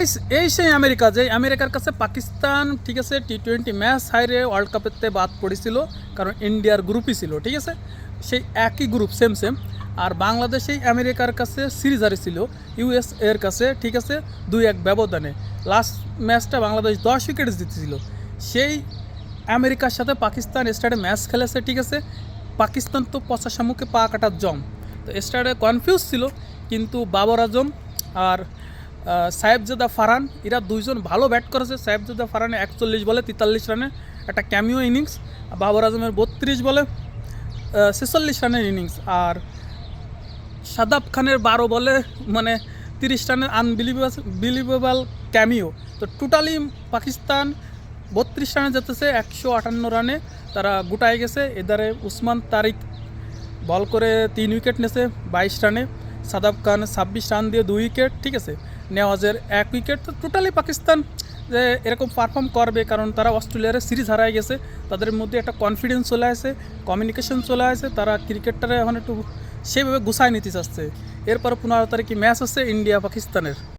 এই সেই আমেরিকা, যে আমেরিকার কাছে পাকিস্তান ঠিক আছে টি-20 ম্যাচ হাইরে ওয়ার্ল্ড কাপেতে বাদ পড়েছিল, কারণ ইন্ডিয়ার গ্রুপই ছিল ঠিক আছে, সেই একই গ্রুপ সেম সেম। আর বাংলাদেশ এই আমেরিকার কাছে সিরিজ হারিয়েছিল ইউএস এর কাছে ঠিক আছে 2-1 ব্যবধানে। লাস্ট ম্যাচটা বাংলাদেশ 10 উইকেট জিতেছিল। সেই আমেরিকার সাথে পাকিস্তান স্টারে ম্যাচ খেলেছে ঠিক আছে। পাকিস্তান তো পচা শামুকে পা কাটার জম, তো স্টারে কনফিউজ ছিল, কিন্তু বাবর আজম আর সাহেবজাদা ফারহান এরা দুইজন ভালো ব্যাট করেছে। সাহেবজাদা ফারহানে 41 বলে 43 রানে একটা ক্যামিও ইনিংস, বাবর আজমের 32 বলে 46 রানের ইনিংস, আর শাদাব খানের 12 বলে মানে 30 রানের আনবিলিভেবল ক্যামিও। তো টোটালি পাকিস্তান 32 রানে যেতেছে, 158 রানে তারা গুটায় গেছে। এদারে উসমান তারিক বল করে 3 উইকেট নিয়েছে 22 রানে, সাদাব খান 26 রান দিয়ে 2 উইকেট ঠিক আছে, নেওয়াজের 1 উইকেট। তো টোটালি পাকিস্তান যে এরকম পারফর্ম করবে, কারণ তারা অস্ট্রেলিয়ার সিরিজ হারায় গেছে, তাদের মধ্যে একটা কনফিডেন্স চলে আসে, কমিউনিকেশন চলে আসে, তারা ক্রিকেটটারে এখন একটু সেভাবে গুছায় নিতে চাচ্ছে। এরপর 15 তারিখে ম্যাচ আছে ইন্ডিয়া পাকিস্তানের।